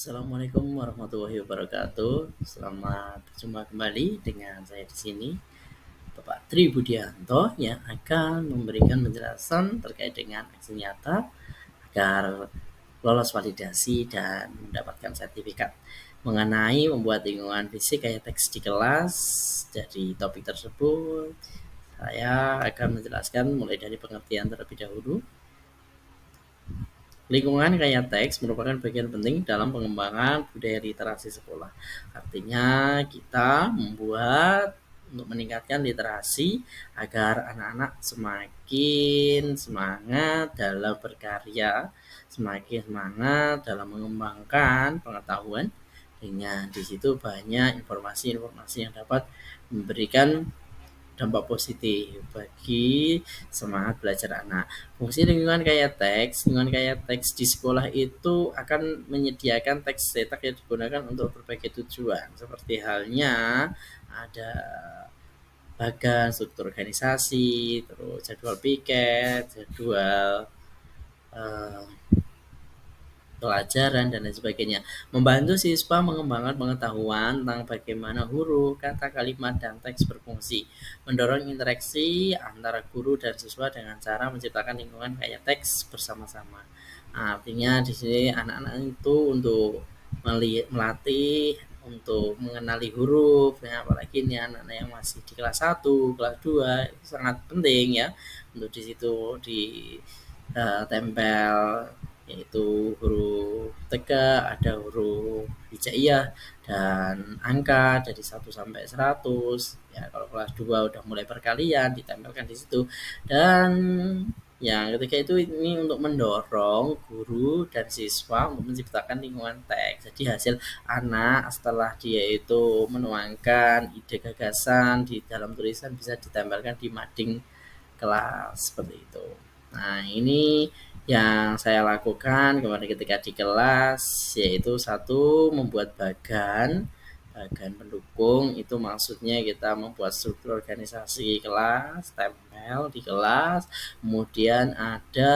Assalamualaikum warahmatullahi wabarakatuh. Selamat berjumpa kembali dengan saya di sini, Bapak Tri Budianto, yang akan memberikan penjelasan terkait dengan aksi nyata agar lolos validasi dan mendapatkan sertifikat mengenai membuat lingkungan fisik kayak teks di kelas. Dari topik tersebut, saya akan menjelaskan mulai dari pengertian terlebih dahulu. Lingkungan kaya teks merupakan bagian penting dalam pengembangan budaya literasi sekolah. Artinya kita membuat untuk meningkatkan literasi agar anak-anak semakin semangat dalam berkarya, semakin semangat dalam mengembangkan pengetahuan, dengan di situ banyak informasi-informasi yang dapat memberikan dampak positif bagi semangat belajar anak. Fungsi lingkungan kaya teks di sekolah itu akan menyediakan teks cetak yang digunakan untuk berbagai tujuan, seperti halnya ada bagan, struktur organisasi, terus jadwal piket, jadwal eh, pelajaran dan lain sebagainya, membantu siswa mengembangkan pengetahuan tentang bagaimana huruf, kata, kalimat, dan teks berfungsi, mendorong interaksi antara guru dan siswa dengan cara menciptakan lingkungan kayak teks bersama-sama. Artinya di sini anak-anak itu untuk melatih untuk mengenali huruf ya, apalagi ini anak-anak yang masih di kelas 1, kelas 2 itu sangat penting ya, untuk di situ ditempel yaitu huruf tegak, ada huruf hijaiyah dan angka dari 1 sampai 100. Ya, kalau kelas 2 udah mulai perkalian ditempelkan di situ. Dan yang ketiga itu ini untuk mendorong guru dan siswa untuk menciptakan lingkungan teks. Jadi hasil anak setelah dia itu menuangkan ide gagasan di dalam tulisan bisa ditempelkan di mading kelas seperti itu. Nah, ini yang saya lakukan kemarin ketika di kelas, yaitu satu, membuat bagan pendukung. Itu maksudnya kita membuat struktur organisasi kelas, tempel di kelas. Kemudian ada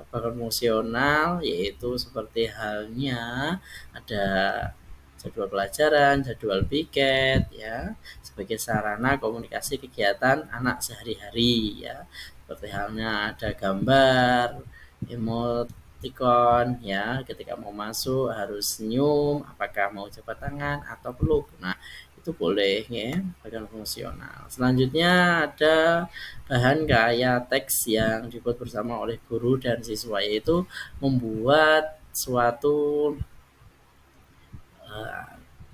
bagan fungsional, yaitu seperti halnya ada jadwal pelajaran, jadwal piket ya, sebagai sarana komunikasi kegiatan anak sehari-hari ya. Seperti halnya ada gambar, emoticon ya, ketika mau masuk harus senyum, apakah mau jabat tangan atau peluk. Nah, itu boleh ya, bagian fungsional. Selanjutnya ada bahan kaya teks yang dibuat bersama oleh guru dan siswa, yaitu membuat suatu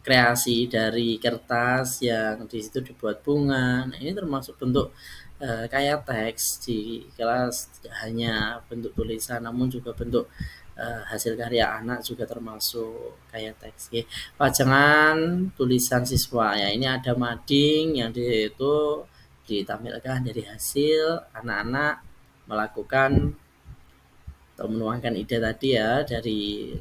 kreasi dari kertas yang di situ dibuat bunga. Nah, ini termasuk bentuk kayak teks di kelas, tidak hanya bentuk tulisan namun juga bentuk hasil karya anak juga termasuk kayak teks ya. Pajangan tulisan siswa ya, ini ada mading yang itu ditampilkan dari hasil anak-anak melakukan atau menuangkan ide tadi ya, dari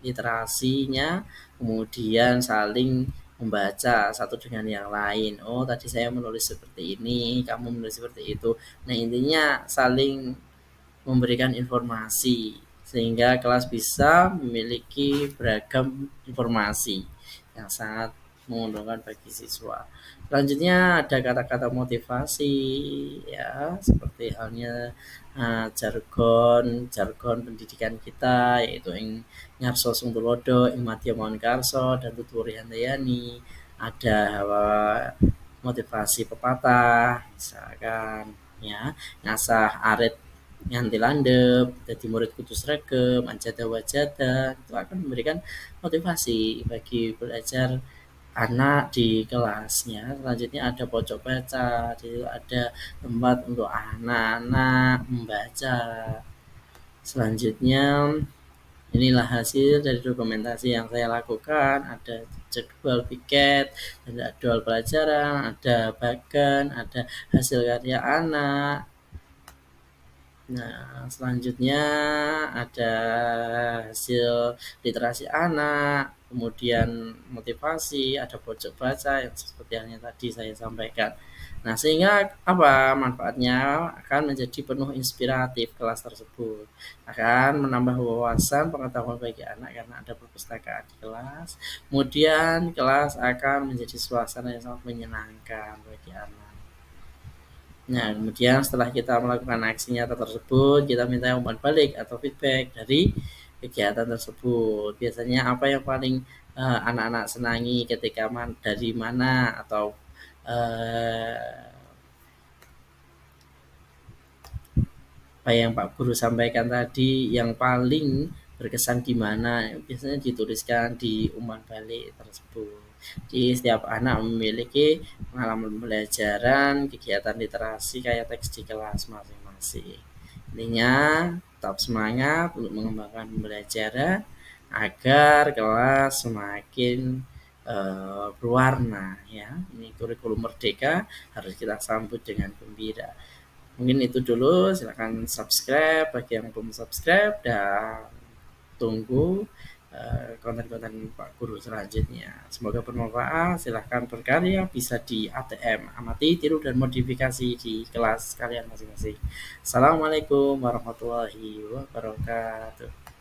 literasinya, kemudian saling membaca satu dengan yang lain. Oh, tadi saya menulis seperti ini, kamu menulis seperti itu. Nah, intinya saling memberikan informasi sehingga kelas bisa memiliki beragam informasi yang sangat menguntungkan bagi siswa. Selanjutnya ada kata-kata motivasi ya, seperti halnya jargon pendidikan kita, yaitu ing ngarso sung tulodo, ing madya mohon karso, dan tuturi handayani. Ada motivasi pepatah misalkan ya, ngasah arit nganti landep, jadi murid kudu sregep, anjada wajada, itu akan memberikan motivasi bagi belajar anak di kelasnya. Selanjutnya ada pojok baca, jadi ada tempat untuk anak-anak membaca. Selanjutnya inilah hasil dari dokumentasi yang saya lakukan. Ada jadwal piket, ada jadwal pelajaran, ada bagan, ada hasil karya anak. Nah, selanjutnya ada hasil literasi anak, kemudian motivasi, ada pojok baca yang seperti yang tadi saya sampaikan. Nah, sehingga apa manfaatnya akan menjadi penuh inspiratif kelas tersebut, akan menambah wawasan pengetahuan bagi anak karena ada perpustakaan di kelas. Kemudian kelas akan menjadi suasana yang sangat menyenangkan bagi anak. Nah, kemudian setelah kita melakukan aksi nyata tersebut, kita minta umpan balik atau feedback dari kegiatan tersebut. Biasanya apa yang paling anak-anak senangi ketika dari mana, atau eh, apa yang Pak Guru sampaikan tadi yang paling berkesan di mana, biasanya dituliskan di umpan balik tersebut. Jadi setiap anak memiliki pengalaman pembelajaran kegiatan literasi kayak teks di kelas masing-masing. Intinya tetap semangat untuk mengembangkan pembelajaran agar kelas semakin berwarna ya. Ini kurikulum merdeka harus kita sambut dengan gembira. Mungkin itu dulu, silahkan subscribe bagi yang belum subscribe, dan tunggu konten-konten Pak Guru selanjutnya. Semoga bermanfaat, silahkan berkarya, bisa di ATM, amati, tiru, dan modifikasi di kelas kalian masing-masing. Assalamualaikum warahmatullahi wabarakatuh.